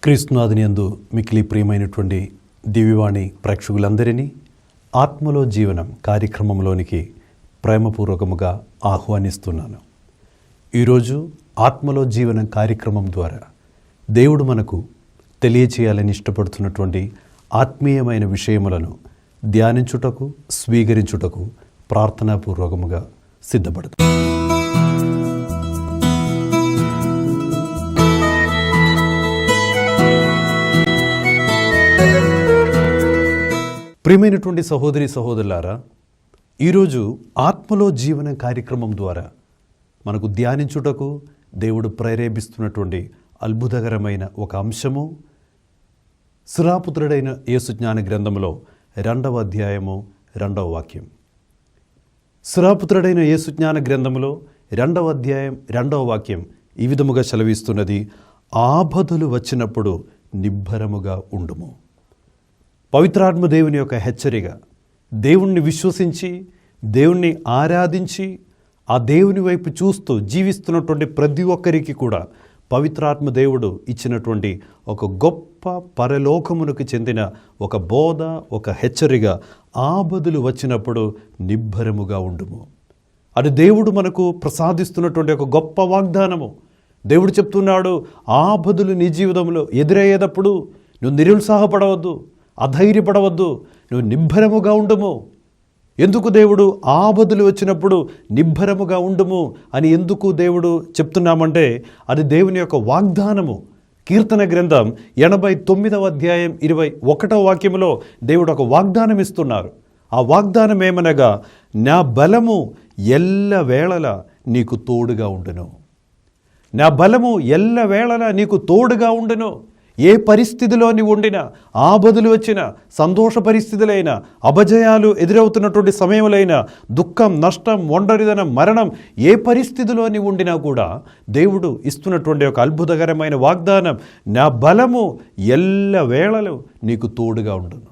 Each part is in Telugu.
క్రీస్తునాథునియందు మిక్కిలి ప్రియమైనటువంటి దివ్యవాణి ప్రేక్షకులందరినీ ఆత్మలో జీవనం కార్యక్రమంలోనికి ప్రేమపూర్వకముగా ఆహ్వానిస్తున్నాను. ఈరోజు ఆత్మలో జీవనం కార్యక్రమం ద్వారా దేవుడు మనకు తెలియచేయాలని ఇష్టపడుతున్నటువంటి ఆత్మీయమైన విషయములను ధ్యానించుటకు, స్వీకరించుటకు ప్రార్థనాపూర్వకముగా సిద్ధపడుతుంది. ప్రియమైనటువంటి సహోదరి సహోదరులారా, ఈరోజు ఆత్మలో జీవనం కార్యక్రమం ద్వారా మనకు ధ్యానించుటకు దేవుడు ప్రేరేపిస్తున్నటువంటి అద్భుతకరమైన ఒక అంశము సురాపుత్రుడైన యేసు జ్ఞాన గ్రంథంలో 2వ అధ్యాయము 2వ వాక్యం. సురాపుత్రుడైన యేసు జ్ఞాన గ్రంథంలో 2వ అధ్యాయం 2వ వాక్యం ఈ విధముగా సెలవిస్తున్నది: ఆపదలు వచ్చినప్పుడు నిబ్బరముగా ఉండుము. పవిత్రాత్మ దేవుని యొక్క హెచ్చరిక, దేవుణ్ణి విశ్వసించి, దేవుణ్ణి ఆరాధించి, ఆ దేవుని వైపు చూస్తూ జీవిస్తున్నటువంటి ప్రతి ఒక్కరికి కూడా పవిత్రాత్మ దేవుడు ఇచ్చినటువంటి ఒక గొప్ప పరలోకమునకు చెందిన ఒక బోధ, ఒక హెచ్చరిక. ఆపదలు వచ్చినప్పుడు నిబ్బరముగా ఉండుము. అది దేవుడు మనకు ప్రసాదిస్తున్నటువంటి ఒక గొప్ప వాగ్దానము. దేవుడు చెప్తున్నాడు, ఆపదలు నీ జీవితంలో ఎదురయ్యేటప్పుడు నువ్వు నిరుత్సాహపడవద్దు, అధైర్యపడవద్దు, నువ్వు నిబ్బరముగా ఉండుము. ఎందుకు దేవుడు ఆపదలు వచ్చినప్పుడు నిబ్బరముగా ఉండుము అని ఎందుకు దేవుడు చెప్తున్నామంటే, అది దేవుని యొక్క వాగ్దానము. కీర్తన గ్రంథం 89వ అధ్యాయం 21వ వాక్యంలో దేవుడు ఒక వాగ్దానం ఇస్తున్నారు. ఆ వాగ్దానం ఏమనగా, నా బలము ఎల్లవేళలా నీకు తోడుగా ఉండును. నా బలము ఎల్లవేళలా నీకు తోడుగా ఉండును. ఏ పరిస్థితిలో నీవు ఉండినా, ఆపదలు వచ్చినా, సంతోష పరిస్థితులైనా, అపజయాలు ఎదురవుతున్నటువంటి సమయములైనా, దుఃఖం, నష్టం, ఒంటరిదనం, మరణం, ఏ పరిస్థితిలో నీవు ఉండినా కూడా దేవుడు ఇస్తున్నటువంటి ఒక అద్భుతకరమైన వాగ్దానం, నా బలము ఎల్లవేళలు నీకు తోడుగా ఉండును.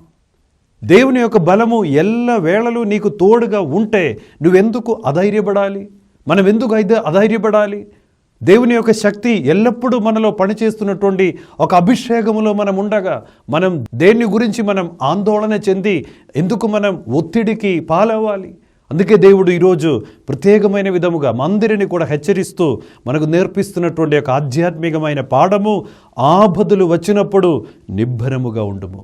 దేవుని యొక్క బలము ఎల్లవేళలు నీకు తోడుగా ఉంటే నువ్వెందుకు అధైర్యపడాలి? మనం ఎందుకు అధైర్యపడాలి? దేవుని యొక్క శక్తి ఎల్లప్పుడూ మనలో పనిచేస్తున్నటువంటి ఒక అభిషేకములో మనం ఉండగా మనం దేని గురించి మనం ఆందోళన చెంది ఎందుకు మనం ఒత్తిడికి పాలవ్వాలి? అందుకే దేవుడు ఈరోజు ప్రత్యేకమైన విధముగా మందిరిని కూడా హెచ్చరిస్తూ మనకు నేర్పిస్తున్నటువంటి ఒక ఆధ్యాత్మికమైన పాఠము, ఆపదలు వచ్చినప్పుడు నిబ్బరముగా ఉండుము.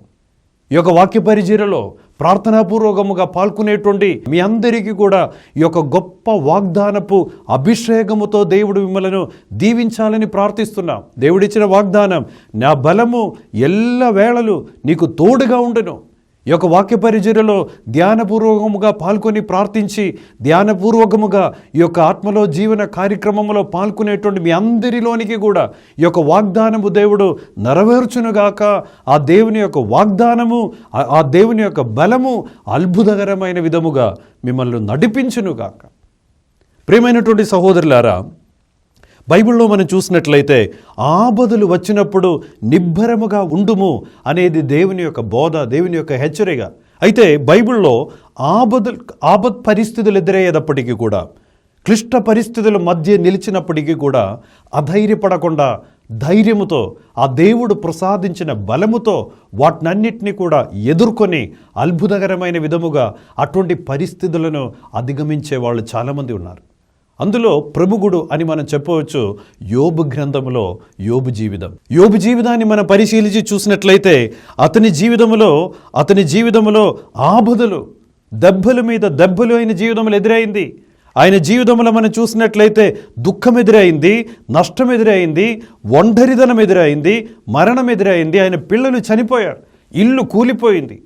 ఈ యొక్క వాక్య పరిచర్యలో ప్రార్థనాపూర్వకముగా పాల్గొనేటువంటి మీ అందరికీ కూడా ఈ యొక్క గొప్ప వాగ్దానపు అభిషేకముతో దేవుడు మిమ్మలను దీవించాలని ప్రార్థిస్తున్నాం. దేవుడిచ్చిన వాగ్దానం, నా బలము ఎల్లవేళలు నీకు తోడుగా ఉండును. ఈ యొక్క వాక్య పరిచర్యలో ధ్యానపూర్వకముగా పాల్గొని ప్రార్థించి, ధ్యానపూర్వకముగా ఈ యొక్క ఆత్మలో జీవన కార్యక్రమంలో పాల్గొనేటువంటి మీ అందరిలోనికి కూడా ఈ యొక్క వాగ్దానము దేవుడు నెరవేర్చునుగాక. ఆ దేవుని యొక్క వాగ్దానము, ఆ దేవుని యొక్క బలము అద్భుతకరమైన విధముగా మిమ్మల్ని నడిపించునుగాక. ప్రియమైనటువంటి సహోదరులారా, బైబిల్లో మనం చూసినట్లయితే ఆపదలు వచ్చినప్పుడు నిబ్బరముగా ఉండుము అనేది దేవుని యొక్క బోధ, దేవుని యొక్క హెచ్చరిక. అయితే బైబిల్లో ఆపద్ పరిస్థితులు ఎదురయ్యేటప్పటికీ కూడా, క్లిష్ట పరిస్థితుల మధ్య నిలిచినప్పటికీ కూడా అధైర్యపడకుండా ధైర్యముతో, ఆ దేవుడు ప్రసాదించిన బలముతో వాటినన్నిటినీ కూడా ఎదుర్కొని అద్భుతకరమైన విధముగా అటువంటి పరిస్థితులను అధిగమించే వాళ్ళు చాలామంది ఉన్నారు. అందులో ప్రముఖుడు అని మనం చెప్పవచ్చు యోబు గ్రంథంలో యోబు జీవితం. యోబు జీవితాన్ని మనం పరిశీలించి చూసినట్లయితే అతని జీవితంలో ఆపదలు, దెబ్బల మీద దెబ్బలు ఆయన జీవితంలో ఎదురైంది. ఆయన జీవితంలో మనం చూసినట్లయితే దుఃఖం ఎదురైంది, నష్టం ఎదురైంది, ఒంటరిదనం ఎదురైంది, మరణం ఎదురైంది. ఆయన పిల్లలు చనిపోయారు, ఇల్లు కూలిపోయింది,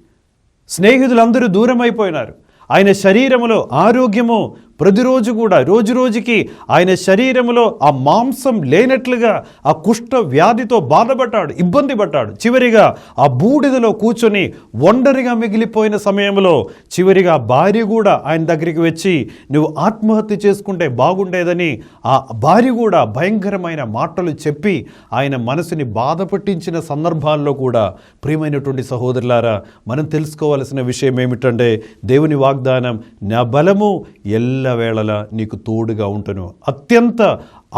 స్నేహితులందరూ దూరం అయిపోయినారు. ఆయన శరీరములో ఆరోగ్యము ప్రతిరోజు కూడా రోజుకి ఆయన శరీరములో ఆ మాంసం లేనట్లుగా ఆ కుష్ఠ వ్యాధితో బాధపడ్డాడు, ఇబ్బంది పడ్డాడు. చివరిగా ఆ బూడిదలో కూర్చొని ఒంటరిగా మిగిలిపోయిన సమయంలో చివరిగా భార్య కూడా ఆయన దగ్గరికి వచ్చి, నువ్వు ఆత్మహత్య చేసుకుంటే బాగుండేదని ఆ భార్య కూడా భయంకరమైన మాటలు చెప్పి ఆయన మనసుని బాధ పట్టించిన సందర్భాల్లో కూడా, ప్రియమైనటువంటి సహోదరులారా, మనం తెలుసుకోవాల్సిన విషయం ఏమిటంటే దేవుని వాగ్దానం, నా బలము ఎల్ల ఎల్లవేళలా నీకు తోడుగా ఉంటును. అత్యంత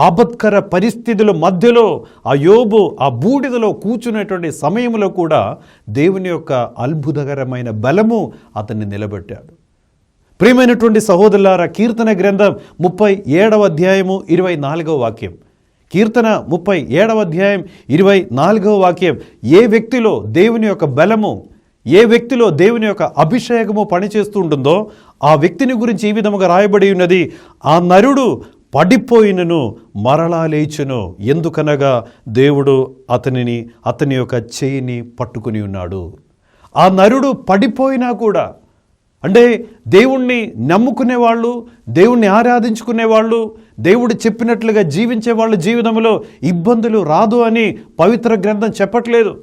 ఆపత్కర పరిస్థితుల మధ్యలో ఆ యోబు ఆ బూడిదలో కూర్చునేటువంటి సమయంలో కూడా దేవుని యొక్క అద్భుతకరమైన బలము అతన్ని నిలబెట్టాడు. ప్రియమైనటువంటి సహోదరులారా, కీర్తన గ్రంథం 37వ అధ్యాయము 24వ వాక్యం, కీర్తన 37వ అధ్యాయం 24వ వాక్యం, ఏ వ్యక్తిలో దేవుని యొక్క బలము, ఏ వ్యక్తిలో దేవుని యొక్క అభిషేకము పనిచేస్తూ ఉంటుందో ఆ వ్యక్తిని గురించి ఈ విధముగా రాయబడి ఉన్నది, ఆ నరుడు పడిపోయినను మరలా లేచును, ఎందుకనగా దేవుడు అతని యొక్క చేయిని పట్టుకుని ఉన్నాడు. ఆ నరుడు పడిపోయినా కూడా, అంటే దేవుణ్ణి నమ్ముకునేవాళ్ళు, దేవుణ్ణి ఆరాధించుకునేవాళ్ళు, దేవుడు చెప్పినట్లుగా జీవించే వాళ్ళ జీవితంలో ఇబ్బందులు రాదు అని పవిత్ర గ్రంథం చెప్పట్లేదు.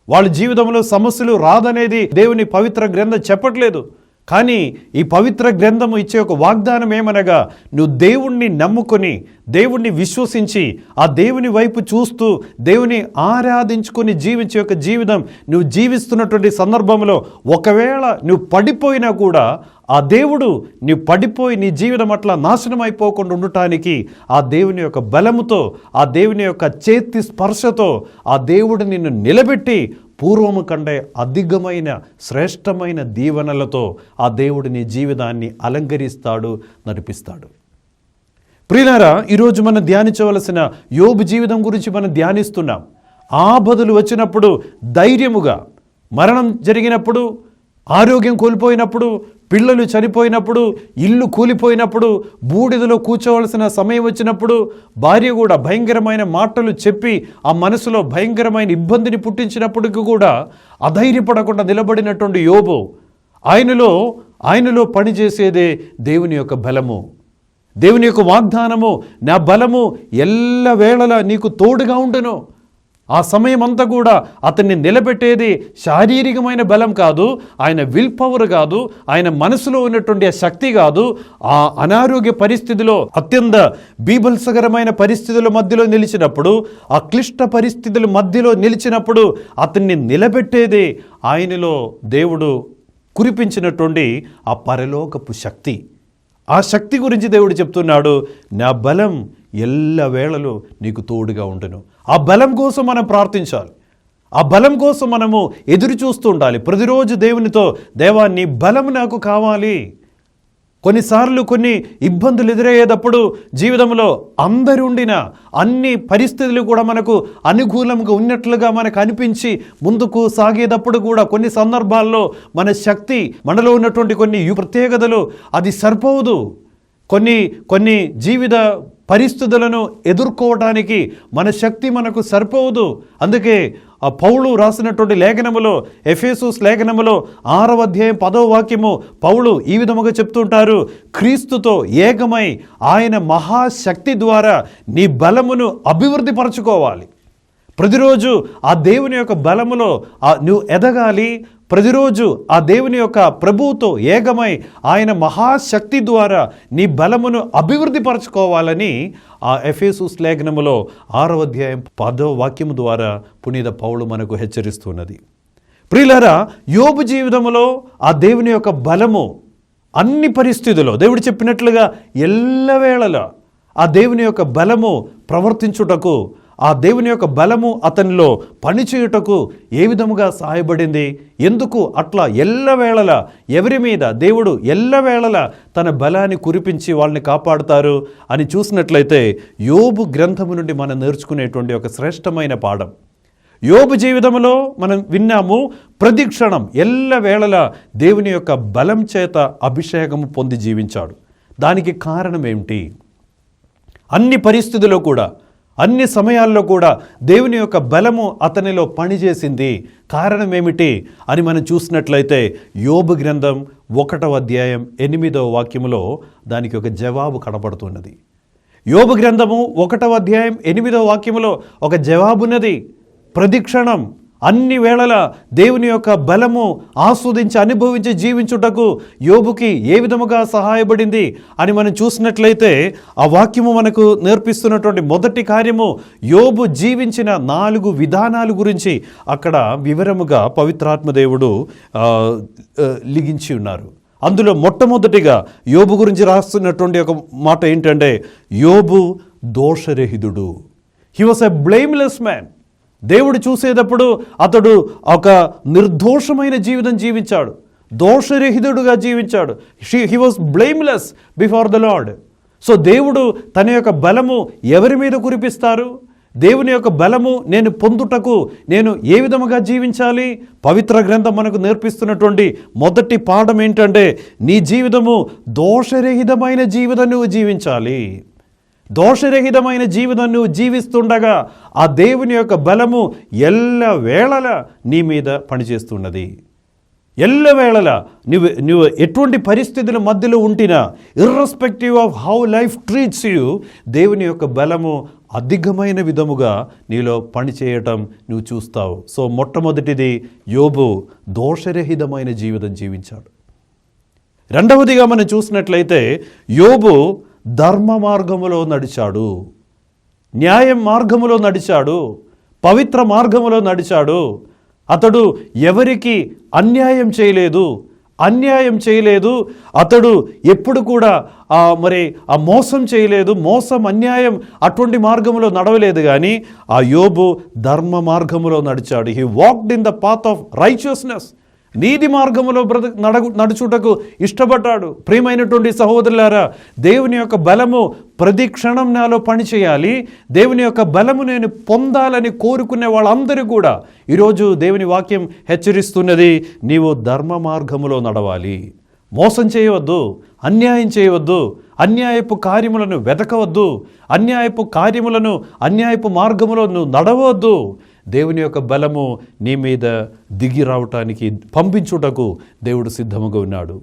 వాళ్ళ జీవితంలో సమస్యలు రాదనేది దేవుని పవిత్ర గ్రంథం చెప్పట్లేదు. కానీ ఈ పవిత్ర గ్రంథము ఇచ్చే ఒక వాగ్దానం ఏమనగా, నువ్వు దేవుణ్ణి నమ్ముకొని, దేవుణ్ణి విశ్వసించి, ఆ దేవుని వైపు చూస్తూ దేవుని ఆరాధించుకొని జీవించే ఒక జీవితం నువ్వు జీవిస్తున్నటువంటి సందర్భంలో ఒకవేళ నువ్వు పడిపోయినా కూడా ఆ దేవుడు నువ్వు పడిపోయి నీ జీవితం అట్లా నాశనం అయిపోకుండా ఉండటానికి ఆ దేవుని యొక్క బలముతో, ఆ దేవుని యొక్క చేతి స్పర్శతో ఆ దేవుడు నిన్ను నిలబెట్టి పూర్వము కంటే అధికమైన శ్రేష్టమైన దీవెనలతో ఆ దేవుడు నీ జీవితాన్ని అలంకరిస్తాడు, నడిపిస్తాడు. ప్రియులారా, ఈరోజు మనం ధ్యానించవలసిన యోబు జీవితం గురించి మనం ధ్యానిస్తున్నాం. ఆపదలు వచ్చినప్పుడు ధైర్యముగా, మరణం జరిగినప్పుడు, ఆరోగ్యం కోల్పోయినప్పుడు, పిల్లలు చనిపోయినప్పుడు, ఇల్లు కూలిపోయినప్పుడు, బూడిదలో కూర్చోవలసిన సమయం వచ్చినప్పుడు, భార్య కూడా భయంకరమైన మాటలు చెప్పి ఆ మనసులో భయంకరమైన ఇబ్బందిని పుట్టించినప్పటికీ కూడా అధైర్యపడకుండా నిలబడినటువంటి యోబు, ఆయనలో పనిచేసేదే దేవుని యొక్క బలము, దేవుని యొక్క వాగ్దానము, నా బలము ఎల్లవేళలా నీకు తోడుగా ఉండును. ఆ సమయం అంతా కూడా అతన్ని నిలబెట్టేది శారీరకమైన బలం కాదు, ఆయన విల్ పవర్ కాదు, ఆయన మనసులో ఉన్నటువంటి ఆ శక్తి కాదు. ఆ అనారోగ్య పరిస్థితిలో, అత్యంత బీభత్సకరమైన పరిస్థితుల మధ్యలో నిలిచినప్పుడు, ఆ క్లిష్ట పరిస్థితుల మధ్యలో నిలిచినప్పుడు అతన్ని నిలబెట్టేది ఆయనలో దేవుడు కురిపించినటువంటి ఆ పరలోకపు శక్తి. ఆ శక్తి గురించి దేవుడు చెప్తున్నాడు, నా బలం ఎల్లవేళలో నీకు తోడుగా ఉండును. ఆ బలం కోసం మనం ప్రార్థించాలి, ఆ బలం కోసం మనము ఎదురు చూస్తూ ఉండాలి. ప్రతిరోజు దేవునితో, దేవా నీ బలం నాకు కావాలి. కొన్నిసార్లు కొన్ని ఇబ్బందులు ఎదురయ్యేటప్పుడు జీవితంలో అందరి ఉండిన అన్ని పరిస్థితులు కూడా మనకు అనుకూలంగా ఉన్నట్లుగా మనకు అనిపించి ముందుకు సాగేటప్పుడు కూడా కొన్ని సందర్భాల్లో మన శక్తి, మనలో ఉన్నటువంటి కొన్ని ప్రత్యేకతలు అది సరిపోదు. కొన్ని జీవిత పరిస్థితులను ఎదుర్కోవటానికి మన శక్తి మనకు సరిపోదు. అందుకే ఆ పౌలు రాసినటువంటి లేఖనములో, ఎఫెసస్ లేఖనములో 6వ అధ్యాయం 10వ వాక్యము పౌలు ఈ విధముగా చెప్తుంటారు, క్రీస్తుతో ఏకమై ఆయన మహాశక్తి ద్వారా నీ బలమును అభివృద్ధి పరచుకోవాలి. ప్రతిరోజు ఆ దేవుని యొక్క బలములో నువ్వు ఎదగాలి. ప్రతిరోజు ఆ దేవుని యొక్క ప్రభువుతో ఏకమై ఆయన మహాశక్తి ద్వారా నీ బలమును అభివృద్ధి పరచుకోవాలని ఆ ఎఫెసస్ లేఖనములో 6వ అధ్యాయం 10వ వాక్యము ద్వారా పునీత పౌలు మనకు హెచ్చరిస్తున్నది. ప్రియులారా, యోబు జీవితంలో ఆ దేవుని యొక్క బలము అన్ని పరిస్థితుల్లో దేవుడు చెప్పినట్లుగా ఎల్లవేళలా ఆ దేవుని యొక్క బలము ప్రవర్తించుటకు, ఆ దేవుని యొక్క బలము అతనిలో పనిచేయుటకు ఏ విధముగా సహాయపడింది, ఎందుకు అట్లా ఎల్లవేళలా ఎవరి మీద దేవుడు ఎల్లవేళలా తన బలాన్ని కురిపించి వాళ్ళని కాపాడుతారు అని చూసినట్లయితే యోబు గ్రంథము నుండి మనం నేర్చుకునేటువంటి ఒక శ్రేష్టమైన పాఠం. యోబు జీవితంలో మనం విన్నాము, ప్రతిక్షణం ఎల్లవేళలా దేవుని యొక్క బలం చేత అభిషేకము పొంది జీవించాడు. దానికి కారణం ఏమిటి? అన్ని పరిస్థితుల్లో కూడా, అన్ని సమయాల్లో కూడా దేవుని యొక్క బలము అతనిలో పనిచేసింది. కారణం ఏమిటి అని మనం చూసినట్లయితే యోబు గ్రంథం 1వ అధ్యాయం 8వ వాక్యములో దానికి ఒక జవాబు కనబడుతున్నది. యోబు గ్రంథము 1వ అధ్యాయం 8వ వాక్యములో ఒక జవాబున్నది. ప్రతిక్షణం అన్ని వేళలా దేవుని యొక్క బలము ఆస్వాదించి అనుభవించి జీవించుటకు యోబుకి ఏ విధముగా సహాయపడింది అని మనం చూసినట్లయితే ఆ వాక్యము మనకు నేర్పిస్తున్నటువంటి మొదటి కార్యము, యోబు జీవించిన 4 విధానాల గురించి అక్కడ వివరముగా పవిత్రాత్మ దేవుడు లిఖించి ఉన్నారు. అందులో మొట్టమొదటిగా యోబు గురించి రాస్తున్నటువంటి ఒక మాట ఏంటంటే, యోబు దోషరహితుడు. He was a blameless man. దేవుడు చూసేటప్పుడు అతడు ఒక నిర్దోషమైన జీవితం జీవించాడు, దోషరహితుడుగా జీవించాడు. He was blameless before the lord. So దేవుడు తన యొక్క బలము ఎవరి మీద కురిపిస్తారు? దేవుని యొక్క బలము నేను పొందుటకు నేను ఏ విధముగా జీవించాలి? పవిత్ర గ్రంథం మనకు నేర్పిస్తున్నటువంటి మొదటి పాఠం ఏంటంటే, నీ జీవితము దోషరహితమైన జీవితం నువ్వు జీవించాలి. దోషరహితమైన జీవితం నువ్వు జీవిస్తుండగా ఆ దేవుని యొక్క బలము ఎల్లవేళలా నీ మీద పనిచేస్తున్నది. ఎల్లవేళలా నువ్వు ఎటువంటి పరిస్థితుల మధ్యలో ఉంటినా, irrespective of how life treats you, దేవుని యొక్క బలము అధికమైన విధముగా నీలో పనిచేయటం నువ్వు చూస్తావు. సో మొట్టమొదటిది, యోబు దోషరహితమైన జీవితం జీవించాడు. రెండవదిగా మనం చూసినట్లయితే, యోబు ధర్మ మార్గములో నడిచాడు, న్యాయం మార్గములో నడిచాడు, పవిత్ర మార్గములో నడిచాడు. అతడు ఎవరికి అన్యాయం చేయలేదు. అతడు ఎప్పుడు కూడా మోసం చేయలేదు. మోసం, అన్యాయం అటువంటి మార్గంలో నడవలేదు. కానీ ఆ యోబు ధర్మ మార్గములో నడిచాడు. He walked in the path of righteousness. నీతి మార్గములో నడుచుటకు ఇష్టపడ్డాడు. ప్రియమైనటువంటి సహోదరులారా, దేవుని యొక్క బలము ప్రతి క్షణం నాలో పనిచేయాలి. దేవుని యొక్క బలము నేను పొందాలని కోరుకునే వాళ్ళందరూ కూడా ఈరోజు దేవుని వాక్యం హెచ్చరిస్తున్నది, నీవు ధర్మ మార్గములో నడవాలి. మోసం చేయవద్దు, అన్యాయం చేయవద్దు, అన్యాయపు కార్యములను వెతకవద్దు, అన్యాయపు మార్గములో నువ్వు నడవద్దు. దేవుని యొక్క బలము నీ మీద దిగి రావటానికి, పంపించుటకు దేవుడు సిద్ధముగా ఉన్నాడు.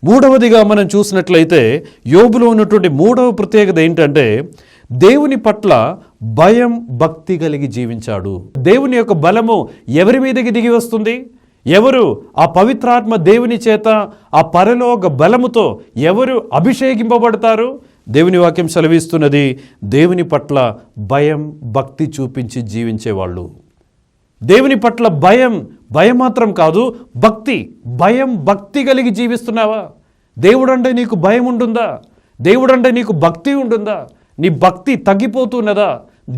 మూడవదిగా మనం చూసినట్లయితే, యోబులో ఉన్నటువంటి మూడవ ప్రత్యేకత ఏంటంటే, దేవుని పట్ల భయం, భక్తి కలిగి జీవించాడు. దేవుని యొక్క బలము ఎవరి మీదకి దిగి వస్తుంది? ఎవరు ఆ పవిత్రాత్మ దేవుని చేత, ఆ పరలోక బలముతో ఎవరు అభిషేకింపబడతారు? దేవుని వాక్యం సెలవిస్తున్నది, దేవుని పట్ల భయం, భక్తి చూపించి జీవించేవాళ్ళు. దేవుని పట్ల భయం మాత్రం కాదు, భయం, భక్తి కలిగి జీవిస్తున్నావా? దేవుడంటే నీకు భయం ఉంటుందా? దేవుడంటే నీకు భక్తి ఉంటుందా? నీ భక్తి తగ్గిపోతున్నదా?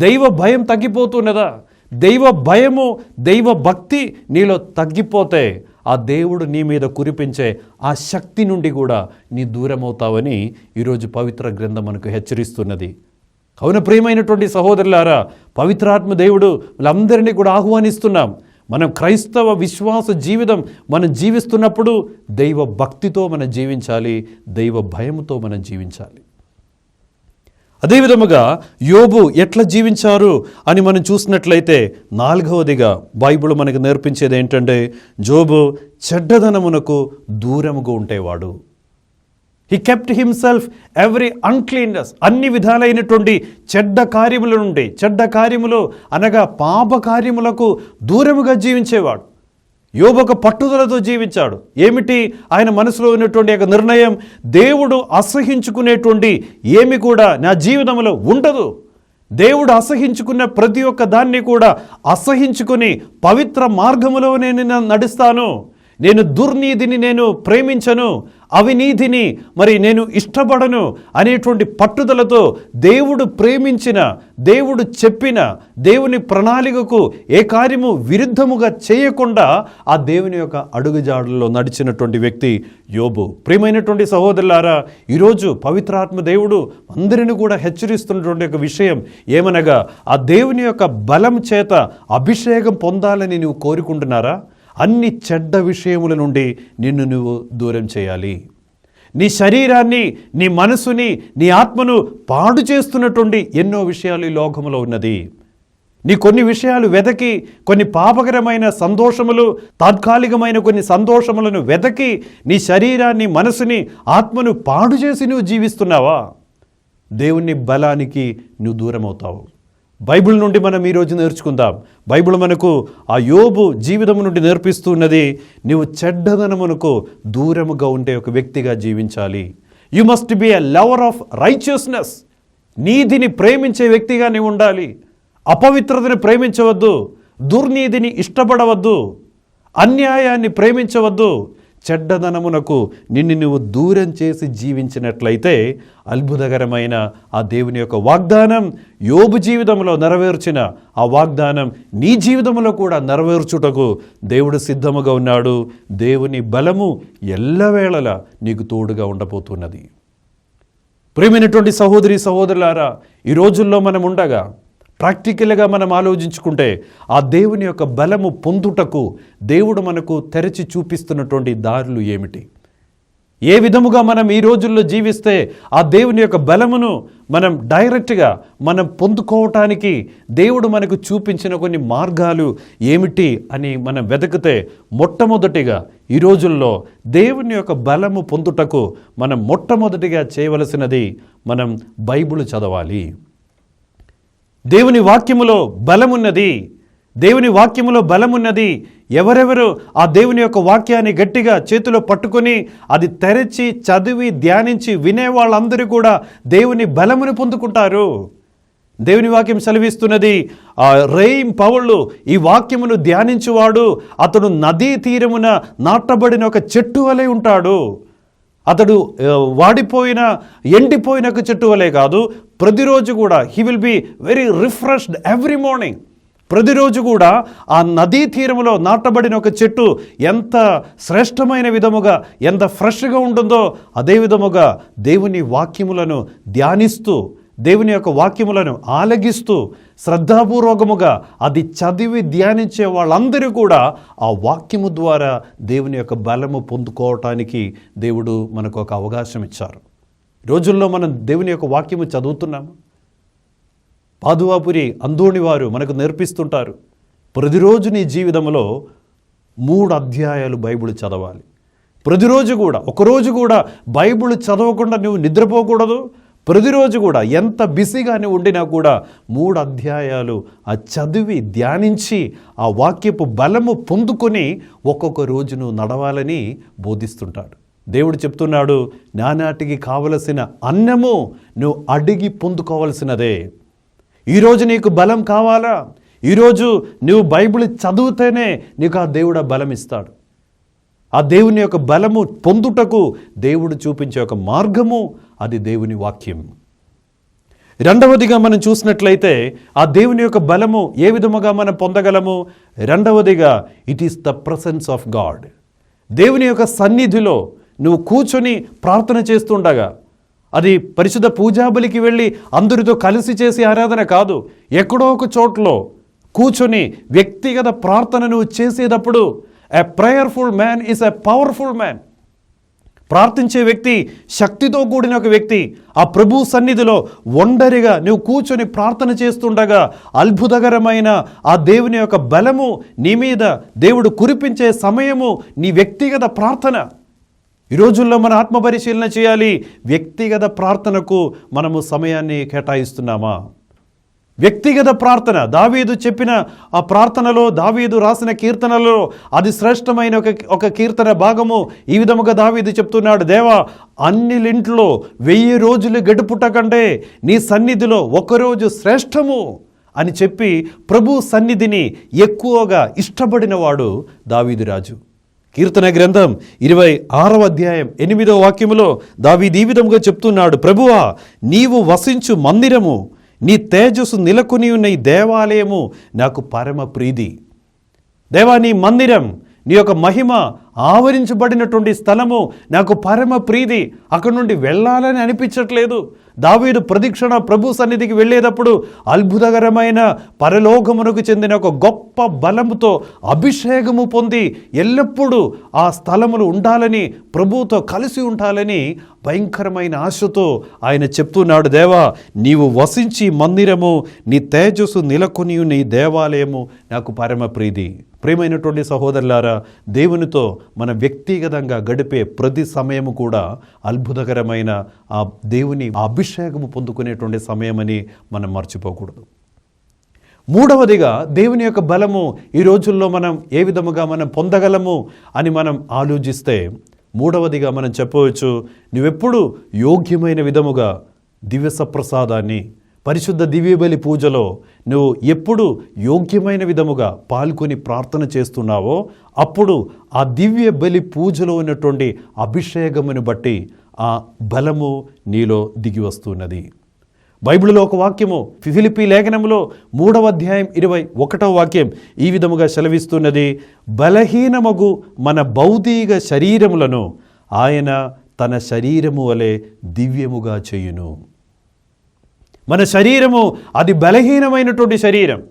దైవ భయం తగ్గిపోతున్నదా? దైవ భయము, దైవ భక్తి నీలో తగ్గిపోతే ఆ దేవుడు నీ మీద కురిపించే ఆ శక్తి నుండి కూడా నీ దూరమవుతావని ఈరోజు పవిత్ర గ్రంథం మనకు హెచ్చరిస్తున్నది. కావున ప్రియమైనటువంటి సహోదరులారా, పవిత్రాత్మ దేవుడు వాళ్ళందరినీ కూడా ఆహ్వానిస్తున్నాం. మనం క్రైస్తవ విశ్వాస జీవితం మనం జీవిస్తున్నప్పుడు దైవ భక్తితో మనం జీవించాలి, దైవ భయంతో మనం జీవించాలి. అదేవిధముగా యోబు ఎట్లా జీవించారు అని మనం చూసినట్లయితే, నాలుగవదిగా బైబిల్ మనకు నేర్పించేది ఏంటంటే, యోబు చెడ్డదనమునకు దూరముగా ఉండేవాడు. He kept himself every uncleanness, అన్ని విధాలైనటువంటి చెడ్డ కార్యములు అనగా పాప కార్యములకు దూరముగా జీవించేవాడు. యోబు ఒక పట్టుదలతో జీవించాడు. ఏమిటి ఆయన మనసులో ఉన్నటువంటి ఒక నిర్ణయం? దేవుడు అసహించుకునేటువంటి ఏమి కూడా నా జీవితంలో ఉండదు. దేవుడు అసహించుకున్న ప్రతి ఒక్క దాన్ని కూడా అసహించుకుని పవిత్ర మార్గములో నేను నడుస్తాను. నేను దుర్నీతిని నేను ప్రేమించను, అవినీతిని నేను ఇష్టపడను అనేటువంటి పట్టుదలతో దేవుడు ప్రేమించిన, దేవుడు చెప్పిన, దేవుని ప్రణాళికకు ఏ కార్యము విరుద్ధముగా చేయకుండా ఆ దేవుని యొక్క అడుగుజాడల్లో నడిచినటువంటి వ్యక్తి యోబు. ప్రియమైనటువంటి సహోదరులారా, ఈరోజు పవిత్రాత్మ దేవుడు అందరిని కూడా హెచ్చరిస్తున్నటువంటి ఒక విషయం ఏమనగా, ఆ దేవుని యొక్క బలం చేత అభిషేకం పొందాలని నువ్వు కోరుకుంటున్నారా? అన్ని చెడ్డ విషయముల నుండి నిన్ను నువ్వు దూరం చేయాలి. నీ శరీరాన్ని, నీ మనసుని, నీ ఆత్మను పాడు చేస్తున్నటువంటి ఎన్నో విషయాలు ఈ లోకములో ఉన్నది. నీ కొన్ని విషయాలు వెతకి, కొన్ని పాపకరమైన సంతోషములు, తాత్కాలికమైన కొన్ని సంతోషములను వెతకి నీ శరీరాన్ని, మనసుని, ఆత్మను పాడు చేసి నువ్వు జీవిస్తున్నావా? దేవుని బలానికి నువ్వు దూరం అవుతావు. బైబిల్ నుండి మనం ఈరోజు నేర్చుకుందాం. బైబిల్ మనకు ఆ యోబు జీవితం నుండి నేర్పిస్తున్నది, నీవు చెడ్డదనమునకు దూరముగా ఉండే ఒక వ్యక్తిగా జీవించాలి. You must be a lover of righteousness. నీతిని ప్రేమించే వ్యక్తిగా నీవు ఉండాలి. అపవిత్రతని ప్రేమించవద్దు, దుర్నీతిని ఇష్టపడవద్దు, అన్యాయాన్ని ప్రేమించవద్దు. చెడ్డదనమునకు నిన్ను నువ్వు దూరం చేసి జీవించినట్లయితే అద్భుతకరమైన ఆ దేవుని యొక్క వాగ్దానం యోబు జీవితంలో నెరవేర్చిన ఆ వాగ్దానం నీ జీవితంలో కూడా నెరవేర్చుటకు దేవుడు సిద్ధముగా ఉన్నాడు. దేవుని బలము ఎల్లవేళలా నీకు తోడుగా ఉండబోతున్నది. ప్రియమైనటువంటి సహోదరి సహోదరులారా, ఈ రోజుల్లో మనం ఉండగా ప్రాక్టికల్గా మనం ఆలోచించుకుంటే ఆ దేవుని యొక్క బలము పొందుటకు దేవుడు మనకు తెరచి చూపిస్తున్నటువంటి దారులు ఏమిటి? ఏ విధముగా మనం ఈ రోజుల్లో జీవిస్తే ఆ దేవుని యొక్క బలమును మనం డైరెక్ట్గా మనం పొందుకోవటానికి దేవుడు మనకు చూపించిన కొన్ని మార్గాలు ఏమిటి అని మనం వెతికితే, మొట్టమొదటిగా ఈ రోజుల్లో దేవుని యొక్క బలము పొందుటకు మనం మొట్టమొదటిగా చేయవలసినది మనం బైబిల్ చదవాలి. దేవుని వాక్యములో బలమున్నది. దేవుని వాక్యములో బలమున్నది. ఎవరెవరు ఆ దేవుని యొక్క వాక్యాన్ని గట్టిగా చేతిలో పట్టుకొని అది తెరచి చదివి ధ్యానించి వినే వాళ్ళందరూ కూడా దేవుని బలమును పొందుకుంటారు. దేవుని వాక్యం సెలవిస్తున్నది, రేయిం పౌలు ఈ వాక్యమును ధ్యానించువాడు అతడు నదీ తీరమున నాటబడిన ఒక చెట్టు వలె ఉంటాడు. అతడు వాడిపోయిన ఎండిపోయిన ఒక చెట్టు వలె కాదు, ప్రతిరోజు కూడా he will be very refreshed every morning. ప్రతిరోజు కూడా ఆ నదీ తీరములో నాటబడిన ఒక చెట్టు ఎంత శ్రేష్టమైన విధముగా ఎంత ఫ్రెష్గా ఉంటుందో అదే విధముగా దేవుని వాక్యములను ధ్యానిస్తూ దేవుని యొక్క వాక్యములను ఆలగిస్తూ శ్రద్ధాపూర్వకముగా అది చదివి ధ్యానించే వాళ్ళందరూ కూడా ఆ వాక్యము ద్వారా దేవుని యొక్క బలము పొందుకోవటానికి దేవుడు మనకు ఒక అవకాశం ఇచ్చారు. రోజుల్లో మనం దేవుని యొక్క వాక్యము చదువుతున్నాము. పాదువాపురి అందోణి వారు మనకు నేర్పిస్తుంటారు, ప్రతిరోజు నీ జీవితంలో 3 అధ్యాయాలు బైబిల్ చదవాలి. ప్రతిరోజు కూడా, ఒకరోజు కూడా బైబిల్ చదవకుండా నువ్వు నిద్రపోకూడదు. ప్రతిరోజు కూడా ఎంత బిజీగానే ఉండినా కూడా 3 అధ్యాయాలు ఆ చదివి ధ్యానించి ఆ వాక్యపు బలము పొందుకొని ఒక్కొక్క రోజును నడవాలని బోధిస్తుంటాడు. దేవుడు చెప్తున్నాడు, నానాటికి కావలసిన అన్నము నువ్వు అడిగి పొందుకోవలసినదే. ఈరోజు నీకు బలం కావాలా? ఈరోజు నువ్వు బైబిల్ చదివితేనే నీకు ఆ దేవుడు బలం ఇస్తాడు. ఆ దేవుని యొక్క బలము పొందుటకు దేవుడు చూపించే ఒక మార్గము అది దేవుని వాక్యం. రెండవదిగా మనం చూసినట్లయితే ఆ దేవుని యొక్క బలము ఏ విధముగా మనం పొందగలము? రెండవదిగా it is the presence of God. దేవుని యొక్క సన్నిధిలో నువ్వు కూర్చొని ప్రార్థన చేస్తుండగా, అది పరిశుద్ధ పూజాబలికి వెళ్ళి అందరితో కలిసి చేసే ఆరాధన కాదు, ఎక్కడో ఒక చోట్లో కూర్చొని వ్యక్తిగత ప్రార్థన నువ్వు చేసేటప్పుడు A prayerful man is a powerful man. ప్రార్థించే వ్యక్తి శక్తితో కూడిన ఒక వ్యక్తి. ఆ ప్రభు సన్నిధిలో ఒంటరిగా నువ్వు కూర్చొని ప్రార్థన చేస్తుండగా అద్భుతకరమైన ఆ దేవుని యొక్క బలము నీ మీద దేవుడు కురిపించే సమయము నీ వ్యక్తిగత ప్రార్థన. ఈ రోజుల్లో మన ఆత్మపరిశీలన చేయాలి. వ్యక్తిగత ప్రార్థనకు మనము సమయాన్ని కేటాయిస్తున్నామా? వ్యక్తిగత ప్రార్థన, దావీదు చెప్పిన ఆ ప్రార్థనలో, దావీదు రాసిన కీర్తనలో అది శ్రేష్టమైన ఒక కీర్తన భాగము. ఈ విధముగా దావీదు చెప్తున్నాడు, దేవా, అన్నిలింట్లో 1000 రోజులు గడుపుట కంటే నీ సన్నిధిలో 1 రోజు శ్రేష్టము అని చెప్పి ప్రభు సన్నిధిని ఎక్కువగా ఇష్టపడినవాడు దావీదు రాజు. కీర్తన గ్రంథం 26వ అధ్యాయం 8వ వాక్యములో దావీదు ఈ విధముగా చెప్తున్నాడు, ప్రభువా, నీవు వసించు మందిరము, నీ తేజస్సు నెలకొని ఉన్న ఈ దేవాలయము నాకు పరమ ప్రీతి. దేవా, నీ మందిరం, నీ యొక్క మహిమ ఆవరించబడినటువంటి స్థలము నాకు పరమ ప్రీతి. అక్కడి నుండి వెళ్ళాలని అనిపించట్లేదు. దావీదు ప్రతిక్షణ ప్రభు సన్నిధికి వెళ్ళేటప్పుడు అద్భుతకరమైన పరలోకమునకు చెందిన ఒక గొప్ప బలముతో అభిషేకము పొంది ఎల్లప్పుడూ ఆ స్థలములు ఉండాలని, ప్రభువుతో కలిసి ఉండాలని భయంకరమైన ఆశతో ఆయన చెప్తున్నాడు, దేవా, నీవు వసించి మందిరము, నీ తేజస్సు నెలకొని నీ దేవాలయము నాకు పరమ ప్రీతి. ప్రియమైనటువంటి సహోదరులారా, దేవునితో మన వ్యక్తిగతంగా గడిపే ప్రతి సమయము కూడా అద్భుతకరమైన ఆ దేవుని అభిషేకము పొందుకునేటువంటి సమయమని మనం మర్చిపోకూడదు. మూడవదిగా దేవుని యొక్క బలము ఈ రోజుల్లో మనం ఏ విధముగా మనం పొందగలము అని మనం ఆలోచిస్తే, మూడవదిగా మనం చెప్పవచ్చు, నువ్వెప్పుడు యోగ్యమైన విధముగా దివ్య సప్రసాదాన్ని, పరిశుద్ధ దివ్యబలి పూజలో నువ్వు ఎప్పుడు యోగ్యమైన విధముగా పాల్గొని ప్రార్థన చేస్తున్నావో అప్పుడు ఆ దివ్య బలి పూజలో ఉన్నటువంటి అభిషేకమును బట్టి ఆ బలము నీలో దిగి వస్తున్నది. బైబిల్లో ఒక వాక్యము ఫిలిప్పీ లేఖనంలో 3వ అధ్యాయం 21వ వాక్యం ఈ విధముగా సెలవిస్తున్నది, బలహీనమగు మన భౌతిక శరీరములను ఆయన తన శరీరము వలె దివ్యముగా చేయును. మన శరీరము అది బలహీనమైనటువంటి శరీరం,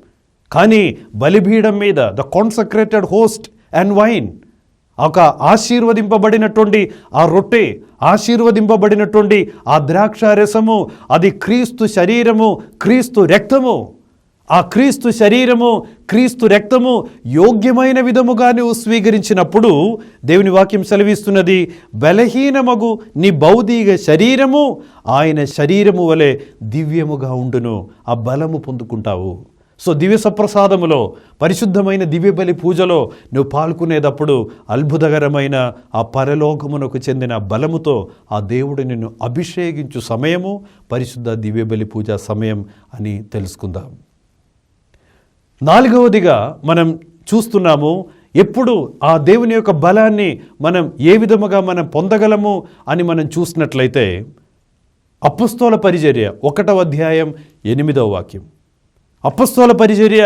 కానీ బలిపీఠం మీద the consecrated host and wine, ఒక ఆశీర్వదింపబడినటువంటి ఆ రొట్టె, ఆశీర్వదింపబడినటువంటి ఆ ద్రాక్షారసము, అది క్రీస్తు శరీరము, క్రీస్తు రక్తము. ఆ క్రీస్తు శరీరము, క్రీస్తు రక్తము యోగ్యమైన విధముగా నువ్వు స్వీకరించినప్పుడు దేవుని వాక్యం సెలవిస్తున్నది, బలహీనమగు నీ భౌతిక శరీరము ఆయన శరీరము వలె దివ్యముగా ఉండును. ఆ బలము పొందుకుంటావు. సో దివ్య సప్రసాదములో, పరిశుద్ధమైన దివ్య బలి పూజలో నువ్వు పాల్గొనేటప్పుడు అద్భుతకరమైన ఆ పరలోకమునకు చెందిన బలముతో ఆ దేవుడు నిన్ను అభిషేకించు సమయము పరిశుద్ధ దివ్య బలి పూజ సమయం అని తెలుసుకుందాం. నాలుగవదిగా మనం చూస్తున్నాము, ఎప్పుడు ఆ దేవుని యొక్క బలాన్ని మనం ఏ విధముగా మనం పొందగలము అని మనం చూసినట్లయితే, అపొస్తలుల పరిచర్య 1వ అధ్యాయం 8వ వాక్యం. అపొస్తలుల పరిచర్య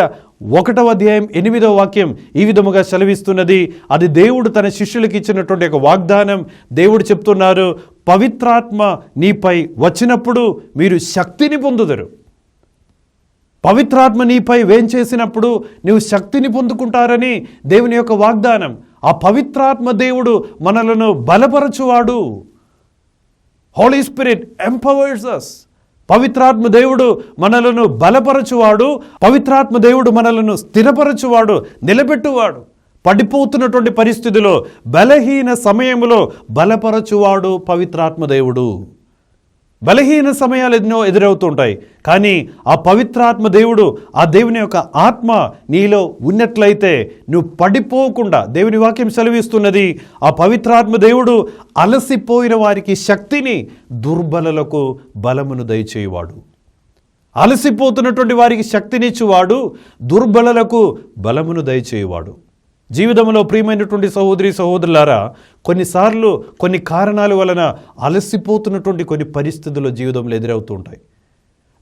1వ అధ్యాయం 8వ వాక్యం ఈ విధముగా సెలవిస్తున్నది, అది దేవుడు తన శిష్యులకు ఇచ్చినటువంటి ఒక వాగ్దానం. దేవుడు చెప్తున్నారు, పవిత్రాత్మ నీపై వచ్చినప్పుడు మీరు శక్తిని పొందుదరు. పవిత్రాత్మ నీపై వేంచేసినప్పుడు నీవు శక్తిని పొందుకుంటారని దేవుని యొక్క వాగ్దానం. ఆ పవిత్రాత్మ దేవుడు మనలను బలపరచువాడు. Holy spirit empowers us. పవిత్రాత్మ దేవుడు మనలను బలపరచువాడు. పవిత్రాత్మ దేవుడు మనలను స్థిరపరచువాడు, నిలబెట్టువాడు. పడిపోతున్నటువంటి పరిస్థితిలో, బలహీన సమయంలో బలపరచువాడు పవిత్రాత్మ దేవుడు. బలహీన సమయాలు ఎన్నో ఎదురవుతుంటాయి, కానీ ఆ పవిత్రాత్మ దేవుడు, ఆ దేవుని యొక్క ఆత్మ నీలో ఉన్నట్లయితే నువ్వు పడిపోకుండా, దేవుని వాక్యం సెలవిస్తున్నది, ఆ పవిత్రాత్మ దేవుడు అలసిపోయిన వారికి శక్తిని, దుర్బలులకు బలమును దయచేయువాడు. అలసిపోతున్నటువంటి వారికి శక్తినిచ్చువాడు, దుర్బలులకు బలమును దయచేయువాడు. జీవితంలో ప్రియమైనటువంటి సహోదరి సహోదరులారా, కొన్నిసార్లు కొన్ని కారణాల వలన అలసిపోతున్నటువంటి కొన్ని పరిస్థితులు జీవితంలో ఎదురవుతూ ఉంటాయి.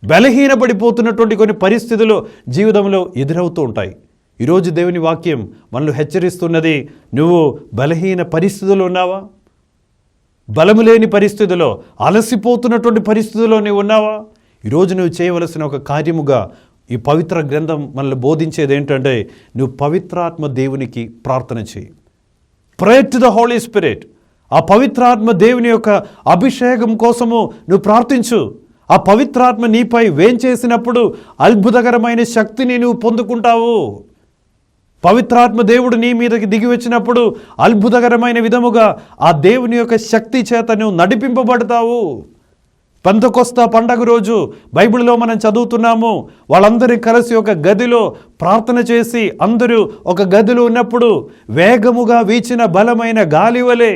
బలహీనపడిపోతున్నటువంటి కొన్ని పరిస్థితులు జీవితంలో ఎదురవుతూ ఉంటాయి. ఈరోజు దేవుని వాక్యం మనల్ని హెచ్చరిస్తున్నది, నువ్వు బలహీన పరిస్థితుల్లో ఉన్నావా? బలము లేని పరిస్థితిలో, అలసిపోతున్నటువంటి పరిస్థితుల్లో నువ్వు ఉన్నావా? ఈరోజు నువ్వు చేయవలసిన ఒక కార్యముగా ఈ పవిత్ర గ్రంథం మనల్ని బోధించేది ఏంటంటే, నువ్వు పవిత్రాత్మ దేవునికి ప్రార్థన చేయి. ప్రే టు ద హోలీ స్పిరిట్. ఆ పవిత్రాత్మ దేవుని యొక్క అభిషేకం కోసము నువ్వు ప్రార్థించు. ఆ పవిత్రాత్మ నీపై వేంచేసినప్పుడు అద్భుతకరమైన శక్తిని నువ్వు పొందుకుంటావు. పవిత్రాత్మ దేవుడు నీ మీదకి దిగి వచ్చినప్పుడు అద్భుతకరమైన విధముగా ఆ దేవుని యొక్క శక్తి చేత నువ్వు నడిపింపబడతావు. పెంతెకొస్తు పండగ రోజు బైబిల్లో మనం చదువుతున్నాము, వాళ్ళందరూ కలిసి ఒక గదిలో ప్రార్థన చేసి అందరూ ఒక గదిలో ఉన్నప్పుడు వేగముగా వీచిన బలమైన గాలి వలె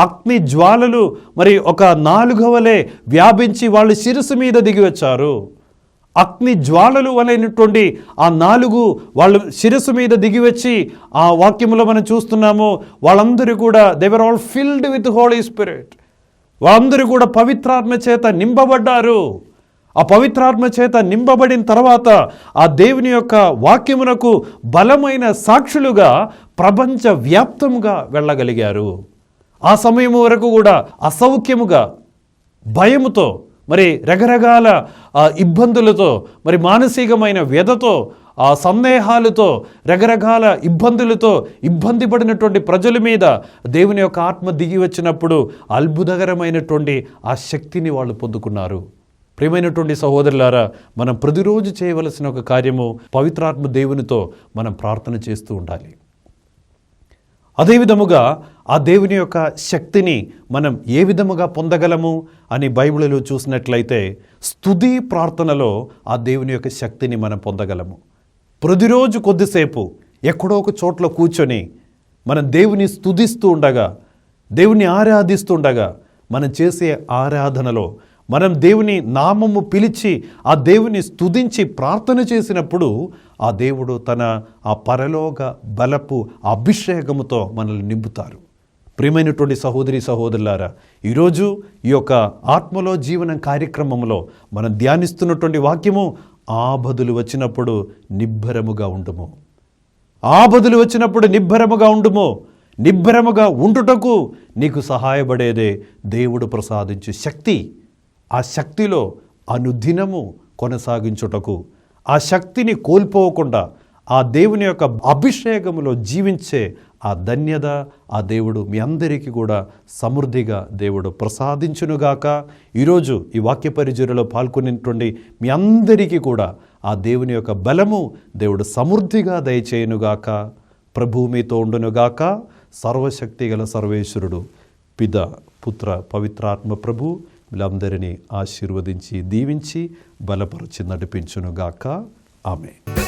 అగ్ని జ్వాలలు మరి ఒక నాలుగు వలె వ్యాపించి వాళ్ళు శిరస్సు మీద దిగి వచ్చారు. అగ్ని జ్వాలలు వలైనటువంటి ఆ నాలుగు వాళ్ళు శిరస్సు మీద దిగి వచ్చి ఆ వాక్యంలో మనం చూస్తున్నాము, వాళ్ళందరూ కూడా they were all filled with holy spirit. వాళ్ళందరూ కూడా పవిత్రాత్మ చేత నింపబడ్డారు. ఆ పవిత్రాత్మ చేత నింపబడిన తర్వాత ఆ దేవుని యొక్క వాక్యమునకు బలమైన సాక్షులుగా ప్రపంచ వ్యాప్తంగా వెళ్ళగలిగారు. ఆ సమయం వరకు కూడా అసౌఖ్యముగా, భయముతో, మరి రకరకాల ఇబ్బందులతో, మరి మానసికమైన వ్యధతో, ఆ సందేహాలతో, రకరకాల ఇబ్బందులతో ఇబ్బంది పడినటువంటి ప్రజల మీద దేవుని యొక్క ఆత్మ దిగి వచ్చినప్పుడు అద్భుతకరమైనటువంటి ఆ శక్తిని వాళ్ళు పొందుకున్నారు. ప్రియమైనటువంటి సహోదరులారా, మనం ప్రతిరోజు చేయవలసిన ఒక కార్యము పవిత్రాత్మ దేవునితో మనం ప్రార్థన చేస్తూ ఉండాలి. అదేవిధముగా ఆ దేవుని యొక్క శక్తిని మనం ఏ విధముగా పొందగలము అని బైబిల్లో చూసినట్లయితే, స్తుతి ప్రార్థనలో ఆ దేవుని యొక్క శక్తిని మనం పొందగలము. ప్రతిరోజు కొద్దిసేపు ఎక్కడో ఒక చోట్ల కూర్చొని మనం దేవుని స్తుతిస్తూ ఉండగా, దేవుని ఆరాధిస్తూ ఉండగా, మనం చేసే ఆరాధనలో మనం దేవుని నామము పిలిచి ఆ దేవుని స్తుతించి ప్రార్థన చేసినప్పుడు ఆ దేవుడు తన ఆ పరలోక బలపు అభిషేకముతో మనల్ని నింపుతారు. ప్రియమైనటువంటి సహోదరి సహోదరులారా, ఈరోజు ఈ యొక్క ఆత్మలో జీవనం కార్యక్రమంలో మనం ధ్యానిస్తున్నటువంటి వాక్యము, ఆపదలు వచ్చినప్పుడు నిబ్బరముగా ఉండుము. ఆపదలు వచ్చినప్పుడు నిబ్బరముగా ఉండుము. నిబ్బరముగా ఉండుటకు నీకు సహాయపడేదే దేవుడు ప్రసాదించే శక్తి. ఆ శక్తిలో అనుదినము కొనసాగించుటకు, ఆ శక్తిని కోల్పోకుండా ఆ దేవుని యొక్క అభిషేకములో జీవించే ఆ ధన్యత ఆ దేవుడు మీ అందరికీ కూడా సమృద్ధిగా దేవుడు ప్రసాదించునుగాక. ఈరోజు ఈ వాక్య పరిచర్యలో పాల్గొనేటువంటి మీ అందరికీ కూడా ఆ దేవుని యొక్క బలము దేవుడు సమృద్ధిగా దయచేయునుగాక. ప్రభువు మీతో ఉండునుగాక. సర్వశక్తి గల సర్వేశ్వరుడు పిత పుత్ర పవిత్రాత్మ ప్రభు వీళ్ళందరినీ ఆశీర్వదించి దీవించి బలపరిచి నడిపించునుగాక. ఆమేన్.